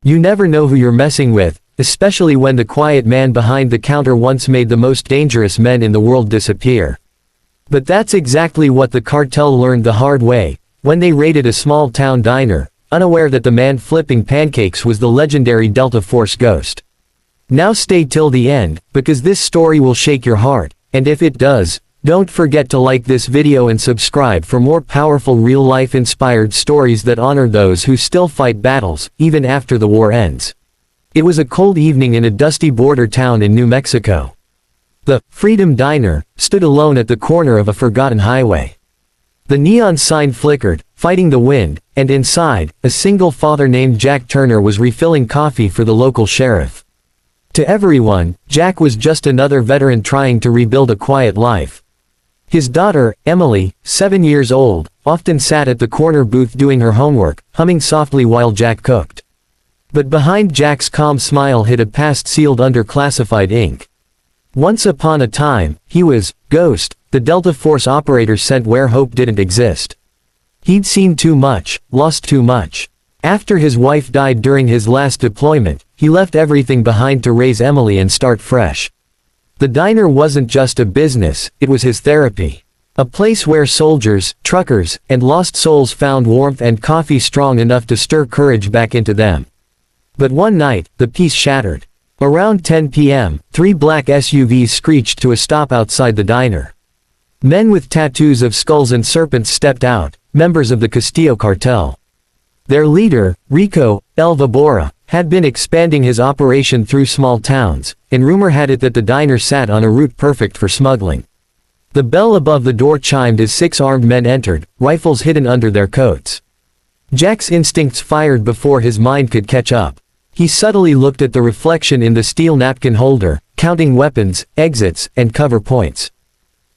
You never know who you're messing with, especially when the quiet man behind the counter once made the most dangerous men in the world disappear. But that's exactly what the cartel learned the hard way, when they raided a small-town diner, unaware that the man flipping pancakes was the legendary Delta Force ghost. Now stay till the end, because this story will shake your heart, and if it does, don't forget to like this video and subscribe for more powerful real-life inspired stories that honor those who still fight battles, even after the war ends. It was a cold evening in a dusty border town in New Mexico. The Freedom Diner stood alone at the corner of a forgotten highway. The neon sign flickered, fighting the wind, and inside, a single father named Jack Turner was refilling coffee for the local sheriff. To everyone, Jack was just another veteran trying to rebuild a quiet life. His daughter, Emily, 7 years old, often sat at the corner booth doing her homework, humming softly while Jack cooked. But behind Jack's calm smile hid a past sealed under classified ink. Once upon a time, he was Ghost, the Delta Force operator sent where hope didn't exist. He'd seen too much, lost too much. After his wife died during his last deployment, he left everything behind to raise Emily and start fresh. The diner wasn't just a business, it was his therapy. A place where soldiers, truckers, and lost souls found warmth and coffee strong enough to stir courage back into them. But one night, the peace shattered. Around 10 p.m., 3 black SUVs screeched to a stop outside the diner. Men with tattoos of skulls and serpents stepped out, members of the Castillo cartel. Their leader, Rico El Vibora, had been expanding his operation through small towns, and rumor had it that the diner sat on a route perfect for smuggling. The bell above the door chimed as 6 armed men entered, rifles hidden under their coats. Jack's instincts fired before his mind could catch up. He subtly looked at the reflection in the steel napkin holder, counting weapons, exits, and cover points.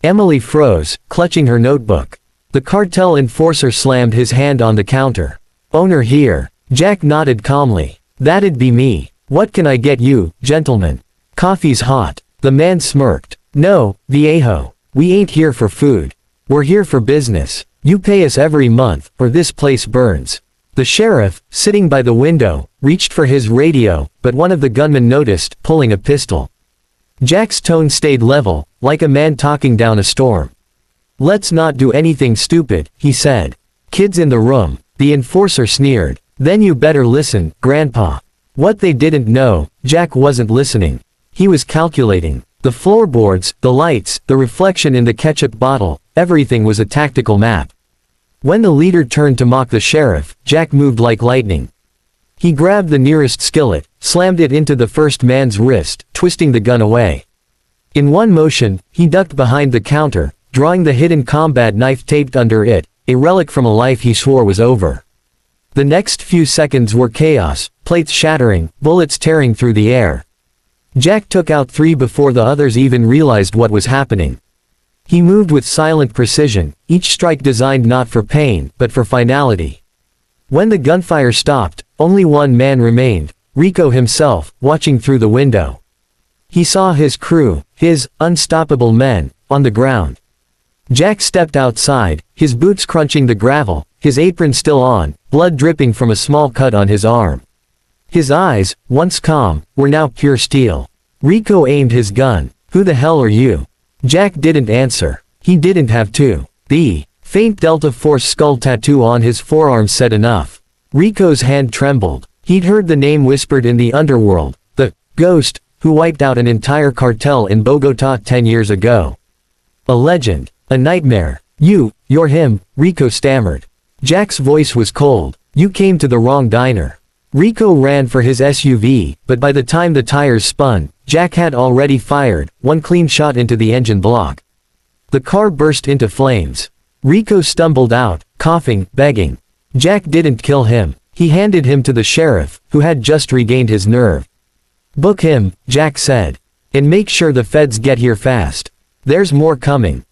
Emily froze, clutching her notebook. The cartel enforcer slammed his hand on the counter. "Owner here." Jack nodded calmly. "That'd be me. What can I get you, gentlemen?" "Coffee's hot." The man smirked. "No, viejo. We ain't here for food. We're here for business. You pay us every month, or this place burns." The sheriff, sitting by the window, reached for his radio, but one of the gunmen noticed, pulling a pistol. Jack's tone stayed level, like a man talking down a storm. "Let's not do anything stupid," he said. "Kids in the room." The enforcer sneered. "Then you better listen, Grandpa." What they didn't know, Jack wasn't listening. He was calculating. The floorboards, the lights, the reflection in the ketchup bottle, everything was a tactical map. When the leader turned to mock the sheriff, Jack moved like lightning. He grabbed the nearest skillet, slammed it into the first man's wrist, twisting the gun away. In one motion, he ducked behind the counter, drawing the hidden combat knife taped under it, a relic from a life he swore was over. The next few seconds were chaos, plates shattering, bullets tearing through the air. Jack took out 3 before the others even realized what was happening. He moved with silent precision, each strike designed not for pain, but for finality. When the gunfire stopped, only one man remained, Rico himself, watching through the window. He saw his crew, his unstoppable men, on the ground. Jack stepped outside, his boots crunching the gravel, his apron still on, blood dripping from a small cut on his arm. His eyes, once calm, were now pure steel. Rico aimed his gun. "Who the hell are you?" Jack didn't answer. He didn't have to. The faint Delta Force skull tattoo on his forearm said enough. Rico's hand trembled. He'd heard the name whispered in the underworld, the Ghost, who wiped out an entire cartel in Bogotá 10 years ago. A legend. A nightmare. You're him," Rico stammered. Jack's voice was cold. "You came to the wrong diner." Rico ran for his SUV, but by the time the tires spun, Jack had already fired, one clean shot into the engine block. The car burst into flames. Rico stumbled out, coughing, begging. Jack didn't kill him. He handed him to the sheriff, who had just regained his nerve. "Book him," Jack said. "And make sure the feds get here fast. There's more coming."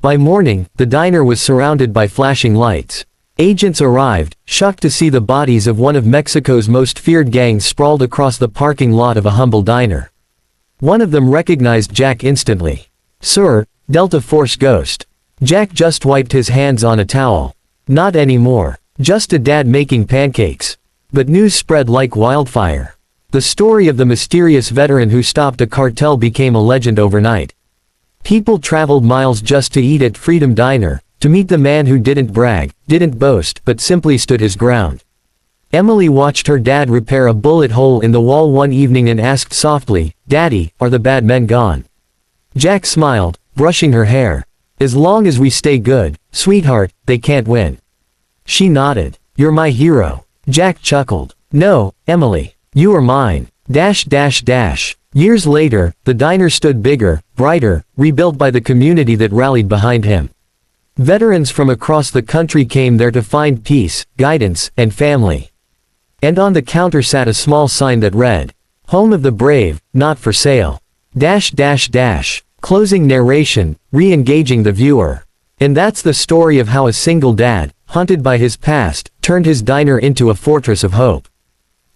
By morning, the diner was surrounded by flashing lights. Agents arrived, shocked to see the bodies of one of Mexico's most feared gangs sprawled across the parking lot of a humble diner. One of them recognized Jack instantly. "Sir, Delta Force Ghost." Jack just wiped his hands on a towel. "Not anymore. Just a dad making pancakes." But news spread like wildfire. The story of the mysterious veteran who stopped a cartel became a legend overnight. People traveled miles just to eat at Freedom Diner, to meet the man who didn't brag, didn't boast, but simply stood his ground. Emily watched her dad repair a bullet hole in the wall one evening and asked softly, "Daddy, are the bad men gone?" Jack smiled, brushing her hair. "As long as we stay good, sweetheart, they can't win." She nodded. "You're my hero." Jack chuckled. "No, Emily. You are mine. Dash dash dash." Years later, the diner stood bigger, brighter, rebuilt by the community that rallied behind him. Veterans from across the country came there to find peace, guidance, and family. And on the counter sat a small sign that read, "Home of the brave, not for sale." Dash dash dash. Closing narration, re-engaging the viewer. And that's the story of how a single dad, haunted by his past, turned his diner into a fortress of hope.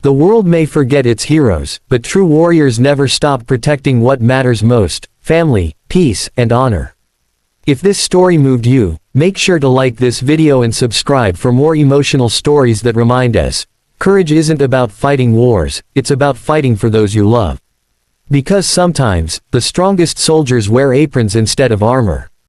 The world may forget its heroes, but true warriors never stop protecting what matters most: family, peace, and honor. If this story moved you, make sure to like this video and subscribe for more emotional stories that remind us, courage isn't about fighting wars, it's about fighting for those you love. Because sometimes, the strongest soldiers wear aprons instead of armor.